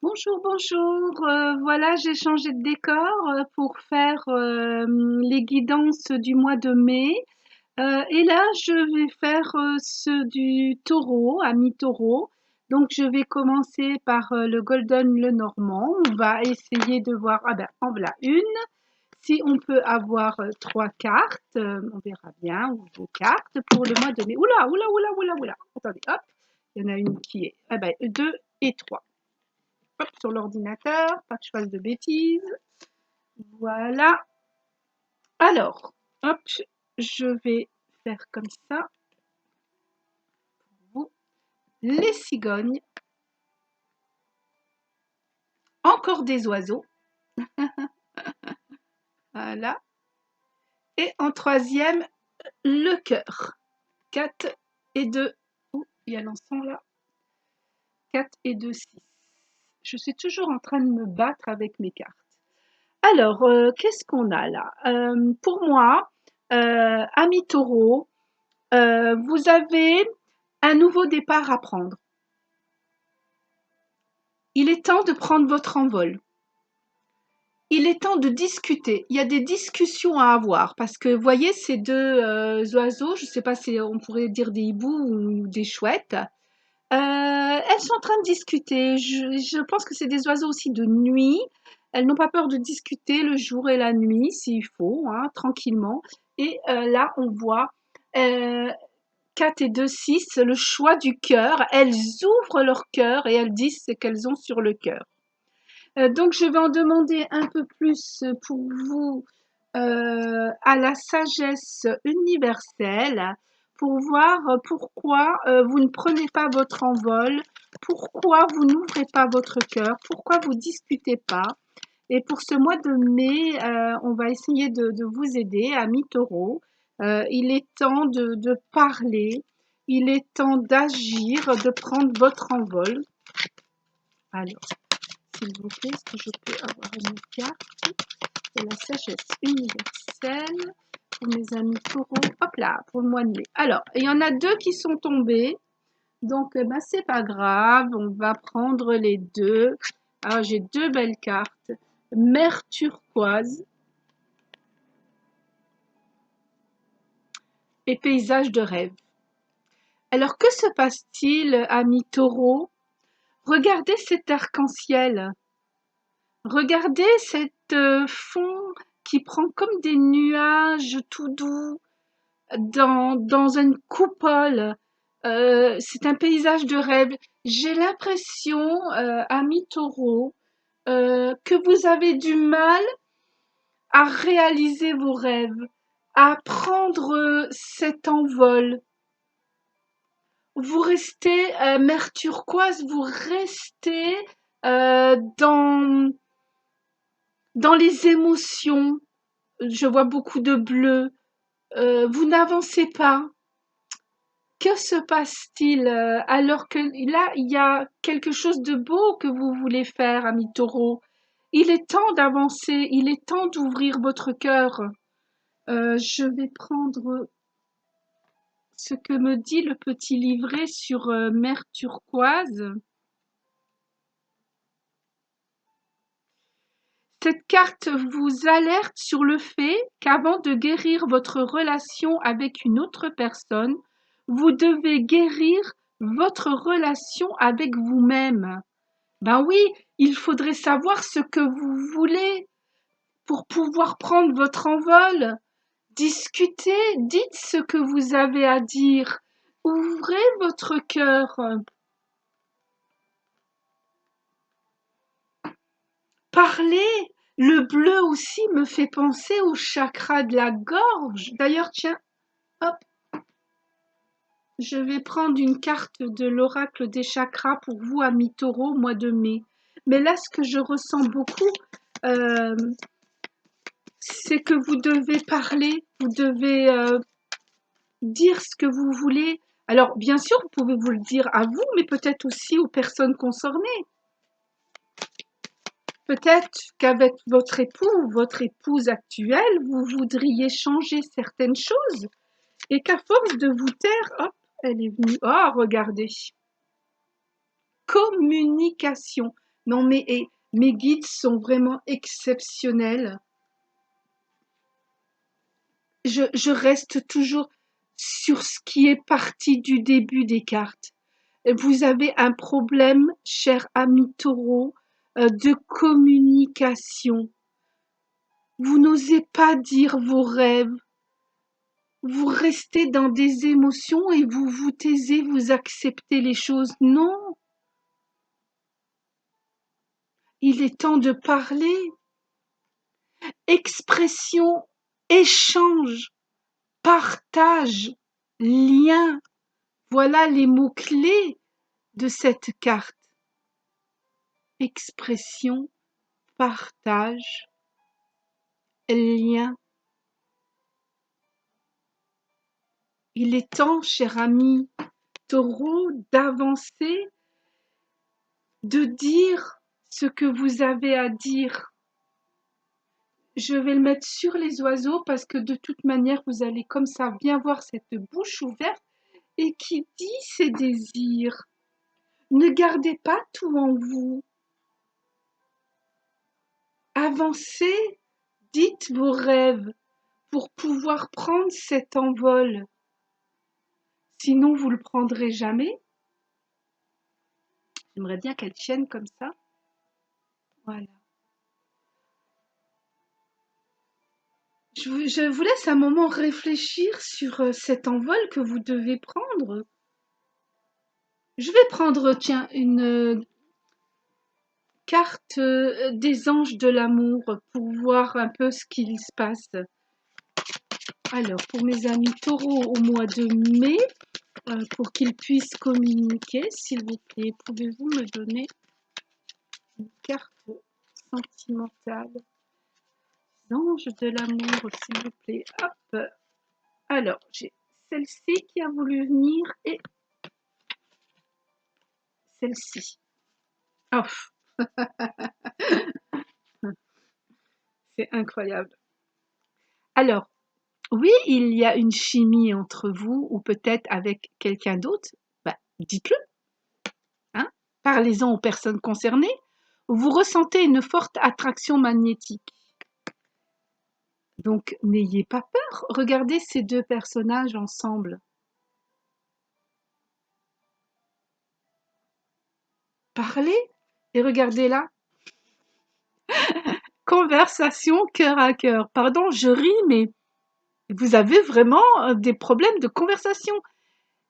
Bonjour, bonjour. Voilà, j'ai changé de décor pour faire les guidances du mois de mai. Et là, je vais faire ceux du taureau, à mi-taureau. Donc, je vais commencer par le Golden le Normand. On va essayer de voir, ah ben, en voilà une. Si on peut avoir trois cartes, on verra bien, ou deux cartes pour le mois de mai. Oula, oula, oula, oula, oula. Attendez, hop, il y en a une qui est, ah ben, deux et trois. Hop, sur l'ordinateur, pas que je fasse de bêtises. Voilà. Alors, hop, je vais faire comme ça. Vous, les cigognes. Encore des oiseaux. Voilà. Et en troisième, le cœur. 4 et 2. Oh, il y a l'encens là. 4 et 2, 6. Je suis toujours en train de me battre avec mes cartes. Alors, qu'est-ce qu'on a là? Pour moi, ami taureau, vous avez un nouveau départ à prendre. Il est temps de prendre votre envol. Il est temps de discuter. Il y a des discussions à avoir parce que vous voyez ces deux oiseaux, je ne sais pas si on pourrait dire des hiboux ou des chouettes, elles sont en train de discuter. Je pense que c'est des oiseaux aussi de nuit. Elles n'ont pas peur de discuter le jour et la nuit s'il faut, hein, tranquillement. Et là, on voit euh, 4 et 2, 6, le choix du cœur. Elles ouvrent leur cœur et elles disent ce qu'elles ont sur le cœur. Donc, je vais en demander un peu plus pour vous à la sagesse universelle pour voir pourquoi vous ne prenez pas votre envol, pourquoi vous n'ouvrez pas votre cœur, pourquoi vous discutez pas. Et pour ce mois de mai, on va essayer de vous aider, amis taureaux. Il est temps de parler, il est temps d'agir, de prendre votre envol. Alors, s'il vous plaît, est-ce que je peux avoir une carte de la sagesse universelle pour mes amis taureaux? Hop là, pour le mois de mai. Alors, il y en a deux qui sont tombés. Donc, ben, c'est pas grave, on va prendre les deux. Alors, j'ai deux belles cartes. Mer turquoise et paysage de rêve. Alors, que se passe-t-il, amis taureaux? Regardez cet arc-en-ciel. Regardez cet fond qui prend comme des nuages tout doux dans une coupole. C'est un paysage de rêve. J'ai l'impression, amis taureaux, que vous avez du mal à réaliser vos rêves, à prendre cet envol. Vous restez, mer turquoise, vous restez dans les émotions. Je vois beaucoup de bleu. Vous n'avancez pas. Que se passe-t-il alors que là, il y a quelque chose de beau que vous voulez faire, ami taureau? Il est temps d'avancer, il est temps d'ouvrir votre cœur. Je vais prendre ce que me dit le petit livret sur mer turquoise. Cette carte vous alerte sur le fait qu'avant de guérir votre relation avec une autre personne, vous devez guérir votre relation avec vous-même. Ben oui, il faudrait savoir ce que vous voulez pour pouvoir prendre votre envol. Discutez, dites ce que vous avez à dire. Ouvrez votre cœur. Parlez. Le bleu aussi me fait penser au chakra de la gorge. D'ailleurs, tiens, hop, je vais prendre une carte de l'oracle des chakras pour vous, amis taureaux, mois de mai. Mais là, ce que je ressens beaucoup, euh, c'est que vous devez parler, vous devez dire ce que vous voulez. Alors, bien sûr, vous pouvez vous le dire à vous, mais peut-être aussi aux personnes concernées. Peut-être qu'avec votre époux ou votre épouse actuelle, vous voudriez changer certaines choses et qu'à force de vous taire, hop, elle est venue. Oh, regardez. Communication. Non, mais mes guides sont vraiment exceptionnels. Je reste toujours sur ce qui est parti du début des cartes. Vous avez un problème, cher ami taureau, de communication. Vous n'osez pas dire vos rêves. Vous restez dans des émotions et vous vous taisez, vous acceptez les choses. Non, il est temps de parler. Expression, échange, partage, lien. Voilà les mots-clés de cette carte. Expression, partage, lien. Il est temps, cher ami taureau, d'avancer, de dire ce que vous avez à dire. Je vais le mettre sur les oiseaux parce que de toute manière, vous allez comme ça bien voir cette bouche ouverte et qui dit ses désirs. Ne gardez pas tout en vous. Avancez, dites vos rêves pour pouvoir prendre cet envol. Sinon, vous le prendrez jamais. J'aimerais bien qu'elle tienne comme ça. Voilà. Je vous laisse un moment réfléchir sur cet envol que vous devez prendre. Je vais prendre, tiens, une carte des anges de l'amour pour voir un peu ce qu'il se passe. Alors, pour mes amis taureaux au mois de mai, pour qu'ils puissent communiquer, s'il vous plaît, pouvez-vous me donner une carte sentimentale? Anges de l'amour, s'il vous plaît. Hop. Alors, j'ai celle-ci qui a voulu venir et celle-ci. Oh, c'est incroyable. Alors, oui, il y a une chimie entre vous ou peut-être avec quelqu'un d'autre. Bah, dites-le, hein. Parlez-en aux personnes concernées. Vous ressentez une forte attraction magnétique. Donc, n'ayez pas peur. Regardez ces deux personnages ensemble. Parlez et regardez là. Conversation cœur à cœur. Pardon, je ris, mais vous avez vraiment des problèmes de conversation.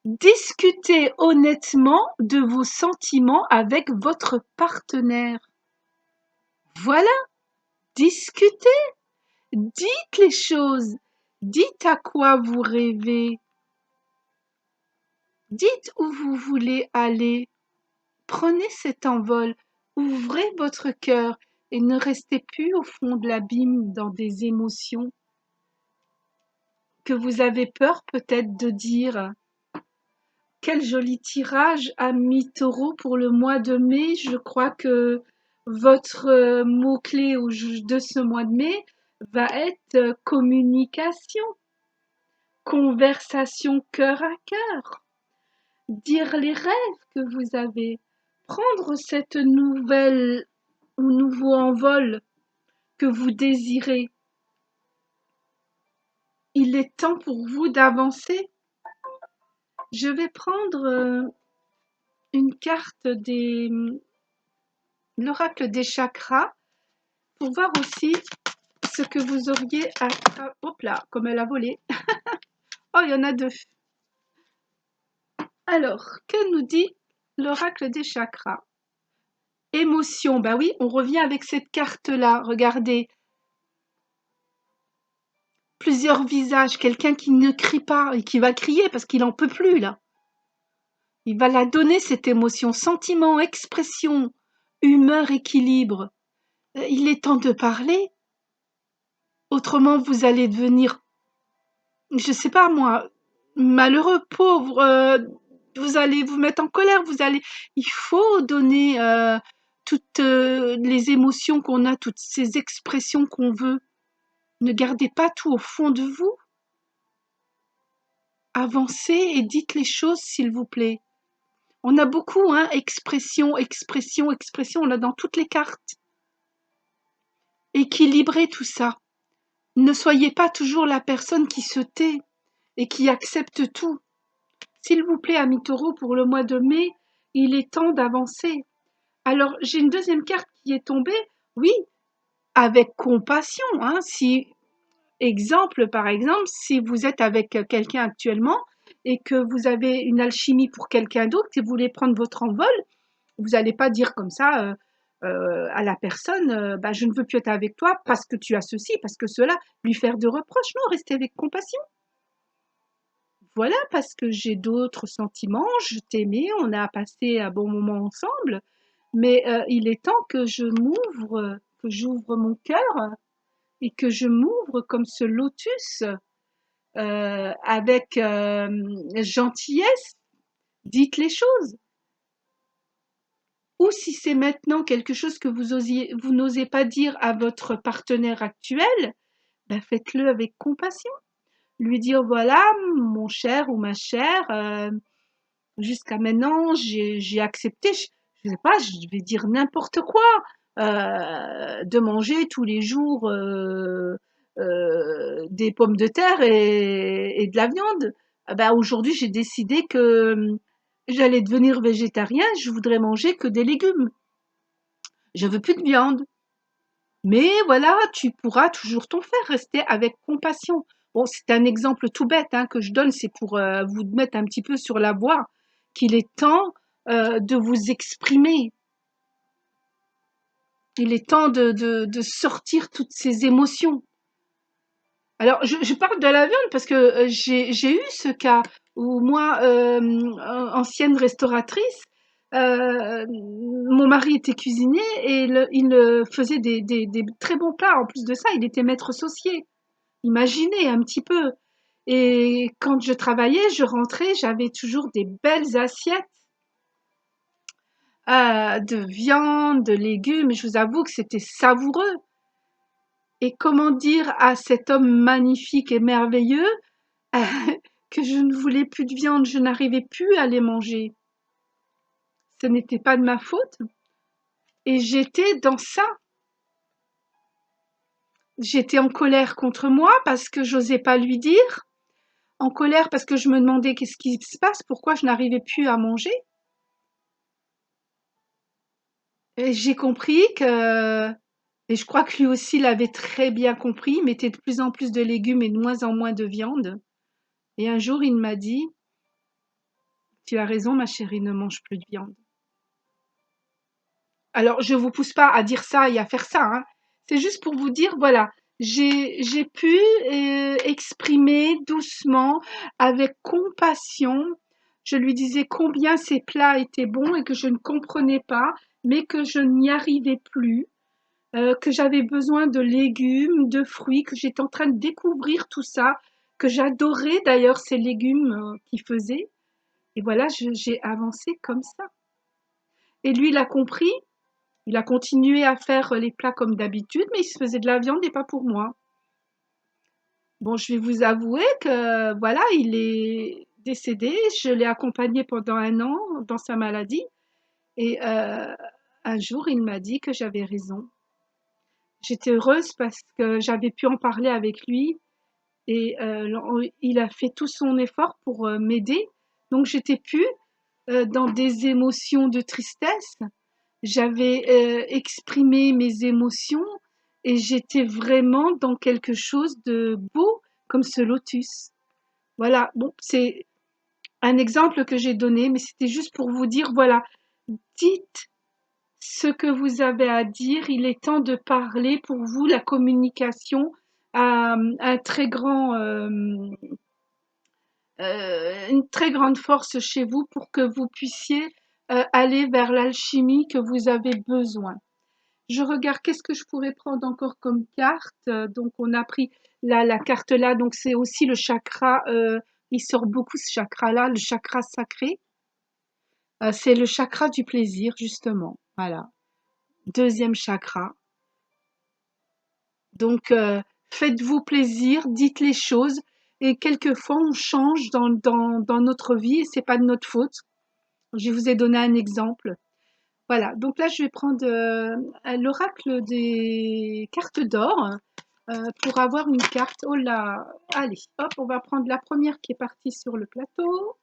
Discutez honnêtement de vos sentiments avec votre partenaire. Voilà, discutez, dites les choses, dites à quoi vous rêvez, dites où vous voulez aller. Prenez cet envol, ouvrez votre cœur et ne restez plus au fond de l'abîme dans des émotions que vous avez peur peut-être de dire. Quel joli tirage, ami taureau, pour le mois de mai. Je crois que votre mot-clé de ce mois de mai va être communication, conversation cœur à cœur, dire les rêves que vous avez, prendre cette nouvelle ou nouveau envol que vous désirez. Il est temps pour vous d'avancer. Je vais prendre une carte des l'oracle des chakras pour voir aussi ce que vous auriez à... Hop là, comme elle a volé. Oh, il y en a deux. Alors, que nous dit l'oracle des chakras? Émotion, bah oui, on revient avec cette carte-là. Regardez, plusieurs visages, quelqu'un qui ne crie pas et qui va crier parce qu'il n'en peut plus là. Il va la donner cette émotion, sentiment, expression, humeur, équilibre. Il est temps de parler. Autrement, vous allez devenir, je sais pas moi, malheureux, pauvre, vous allez vous mettre en colère, il faut donner toutes les émotions qu'on a, toutes ces expressions qu'on veut. Ne gardez pas tout au fond de vous. Avancez et dites les choses, s'il vous plaît. On a beaucoup, hein, expression, expression, expression, on a dans toutes les cartes. Équilibrez tout ça. Ne soyez pas toujours la personne qui se tait et qui accepte tout. S'il vous plaît, ami Taureau, pour le mois de mai, il est temps d'avancer. Alors, j'ai une deuxième carte qui est tombée. Oui, avec compassion, hein. Si, exemple, par exemple, si vous êtes avec quelqu'un actuellement et que vous avez une alchimie pour quelqu'un d'autre et vous voulez prendre votre envol, vous n'allez pas dire comme ça à la personne, bah, je ne veux plus être avec toi parce que tu as ceci, parce que cela, lui faire de reproches. Non, restez avec compassion. Voilà, parce que j'ai d'autres sentiments, je t'aimais, on a passé un bon moment ensemble, mais il est temps que je m'ouvre, que j'ouvre mon cœur et que je m'ouvre comme ce lotus avec gentillesse. Dites les choses. Ou si c'est maintenant quelque chose que vous n'osez pas dire à votre partenaire actuel, ben faites-le avec compassion. Lui dire voilà, mon cher ou ma chère, jusqu'à maintenant, j'ai accepté, je sais pas, je vais dire n'importe quoi, de manger tous les jours des pommes de terre et de la viande. Ah bah, aujourd'hui, j'ai décidé que j'allais devenir végétarien, je voudrais manger que des légumes. Je veux plus de viande. Mais voilà, tu pourras toujours t'en faire, rester avec compassion. Bon, c'est un exemple tout bête hein, que je donne, c'est pour vous mettre un petit peu sur la voie, qu'il est temps de vous exprimer. Il est temps de sortir toutes ces émotions. Alors, je parle de la viande parce que j'ai eu ce cas où moi, ancienne restauratrice, mon mari était cuisinier et il faisait des très bons plats. En plus de ça, il était maître saucier. Imaginez un petit peu. Et quand je travaillais, je rentrais, j'avais toujours des belles assiettes de viande, de légumes. Et je vous avoue que c'était savoureux. Et comment dire à cet homme magnifique et merveilleux que je ne voulais plus de viande, je n'arrivais plus à les manger. Ce n'était pas de ma faute. Et j'étais dans ça. J'étais en colère contre moi parce que j'osais pas lui dire. En colère parce que je me demandais qu'est-ce qui se passe, pourquoi je n'arrivais plus à manger. Et j'ai compris que, et je crois que lui aussi l'avait très bien compris, il mettait de plus en plus de légumes et de moins en moins de viande. Et un jour, il m'a dit, tu as raison, ma chérie, ne mange plus de viande. Alors, je vous pousse pas à dire ça et à faire ça, hein. C'est juste pour vous dire, voilà, j'ai pu exprimer doucement, avec compassion. Je lui disais combien ces plats étaient bons et que je ne comprenais pas, mais que je n'y arrivais plus, que j'avais besoin de légumes, de fruits, que j'étais en train de découvrir tout ça, que j'adorais d'ailleurs ces légumes qu'il faisait. Et voilà, j'ai avancé comme ça. Et lui, il a compris. Il a continué à faire les plats comme d'habitude, mais il se faisait de la viande et pas pour moi. Bon, je vais vous avouer que voilà, il est décédé. Je l'ai accompagné pendant un an dans sa maladie. Et un jour, il m'a dit que j'avais raison. J'étais heureuse parce que j'avais pu en parler avec lui et il a fait tout son effort pour m'aider. Donc, j'étais plus dans des émotions de tristesse. J'avais exprimé mes émotions et j'étais vraiment dans quelque chose de beau comme ce lotus. Voilà, bon, c'est un exemple que j'ai donné, mais c'était juste pour vous dire, voilà, dites ce que vous avez à dire. Il est temps de parler. Pour vous, la communication a un très grand, une très grande force chez vous pour que vous puissiez aller vers l'alchimie que vous avez besoin. Je regarde qu'est-ce que je pourrais prendre encore comme carte. Donc on a pris la carte là, donc c'est aussi le chakra, il sort beaucoup ce chakra là, le chakra sacré. C'est le chakra du plaisir justement. Voilà. Deuxième chakra. Donc faites-vous plaisir, dites les choses et quelquefois on change dans notre vie et c'est pas de notre faute. Je vous ai donné un exemple. Voilà, donc là, je vais prendre l'oracle des cartes d'or pour avoir une carte. Oh là, allez, hop, on va prendre la première qui est partie sur le plateau.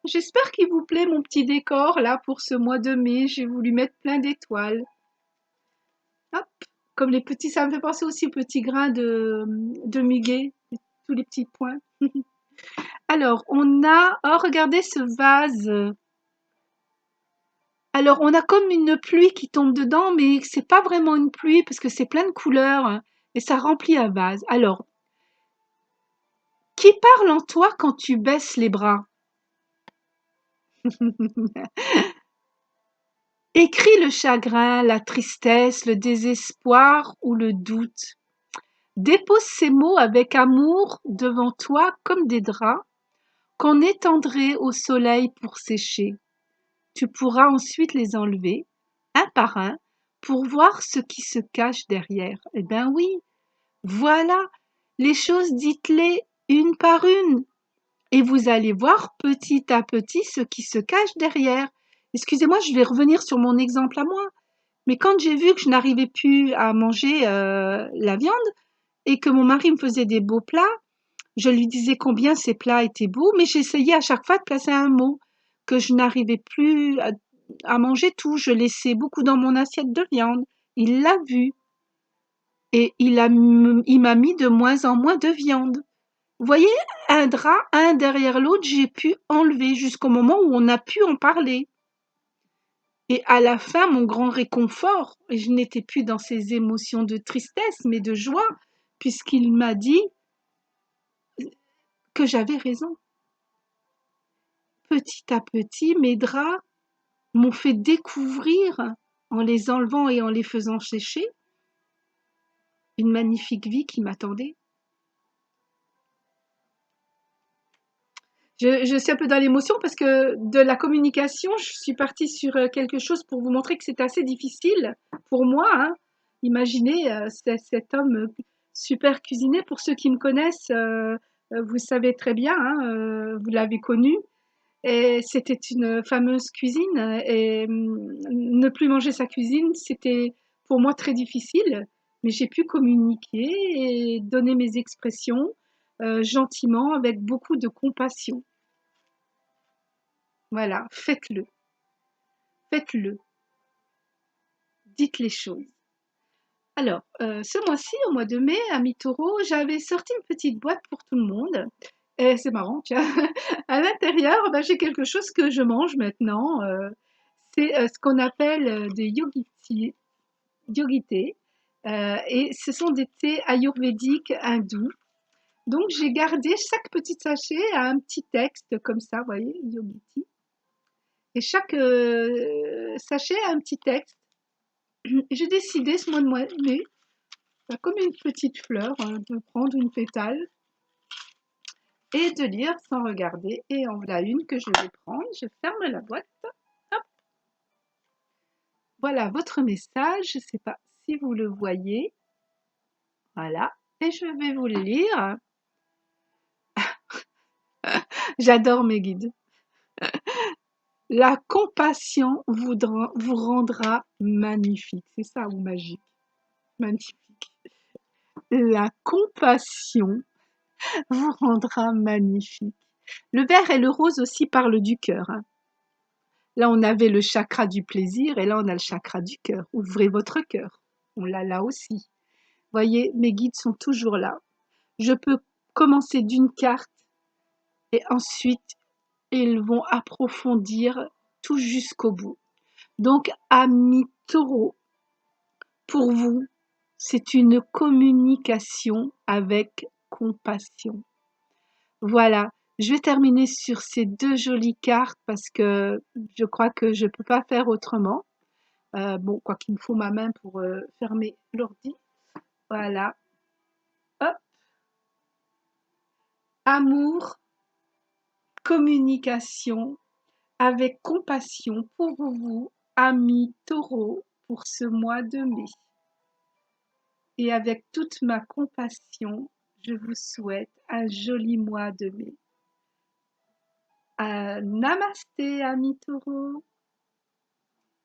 J'espère qu'il vous plaît mon petit décor là pour ce mois de mai. J'ai voulu mettre plein d'étoiles. Hop, comme les petits, ça me fait penser aussi aux petits grains de muguet, tous les petits points. Alors, on a, oh, regardez ce vase. Alors, on a comme une pluie qui tombe dedans, mais c'est pas vraiment une pluie parce que c'est plein de couleurs et ça remplit un vase. Alors, qui parle en toi quand tu baisses les bras? Écris le chagrin, la tristesse, le désespoir ou le doute. Dépose ces mots avec amour devant toi comme des draps qu'on étendrait au soleil pour sécher. Tu pourras ensuite les enlever, un par un, pour voir ce qui se cache derrière. Eh ben oui, voilà, les choses, dites-les une par une, et vous allez voir petit à petit ce qui se cache derrière. Excusez-moi, je vais revenir sur mon exemple à moi. Mais quand j'ai vu que je n'arrivais plus à manger la viande et que mon mari me faisait des beaux plats, je lui disais combien ces plats étaient beaux, mais j'essayais à chaque fois de placer un mot, que je n'arrivais plus à manger tout. Je laissais beaucoup dans mon assiette de viande. Il l'a vu et il m'a mis de moins en moins de viande. Vous voyez, un drap, un derrière l'autre, j'ai pu enlever jusqu'au moment où on a pu en parler. Et à la fin, mon grand réconfort, je n'étais plus dans ces émotions de tristesse, mais de joie, puisqu'il m'a dit que j'avais raison. Petit à petit, mes draps m'ont fait découvrir, en les enlevant et en les faisant sécher, une magnifique vie qui m'attendait. Je suis un peu dans l'émotion parce que de la communication, je suis partie sur quelque chose pour vous montrer que c'est assez difficile pour moi, hein. Imaginez cet homme super cuisiné. Pour ceux qui me connaissent, vous savez très bien, hein, vous l'avez connu. Et c'était une fameuse cuisine et ne plus manger sa cuisine, c'était pour moi très difficile, mais j'ai pu communiquer et donner mes expressions gentiment avec beaucoup de compassion. Voilà, faites-le, faites-le, dites les choses. Alors, ce mois-ci, au mois de mai, à Mi-Taureau, j'avais sorti une petite boîte pour tout le monde. Et c'est marrant, tiens. À l'intérieur, ben, j'ai quelque chose que je mange maintenant. C'est ce qu'on appelle des yogités. Et ce sont des thés ayurvédiques hindous. Donc, j'ai gardé chaque petit sachet à un petit texte comme ça, vous voyez, yogiti. Et chaque sachet a un petit texte. Et j'ai décidé ce mois de mai, comme une petite fleur, de prendre une pétale et de lire sans regarder. Et en voilà une que je vais prendre. Je ferme la boîte. Hop. Voilà votre message. Je ne sais pas si vous le voyez. Voilà. Et je vais vous le lire. J'adore mes guides. La compassion vous rendra magnifique. C'est ça ou magique? Magnifique. La compassion vous rendra magnifique. Le vert et le rose aussi parlent du cœur, hein. Là, on avait le chakra du plaisir et là, on a le chakra du cœur. Ouvrez votre cœur. On l'a là aussi. Voyez, mes guides sont toujours là. Je peux commencer d'une carte et ensuite, ils vont approfondir tout jusqu'au bout. Donc, amis taureaux, pour vous, c'est une communication avec compassion. Voilà, je vais terminer sur ces deux jolies cartes parce que je crois que je ne peux pas faire autrement. Bon, quoi qu'il me faut ma main pour fermer l'ordi. Voilà. Hop. Amour, communication, avec compassion pour vous, amis taureaux, pour ce mois de mai. Et avec toute ma compassion, je vous souhaite un joli mois de mai. Namasté, ami taureau.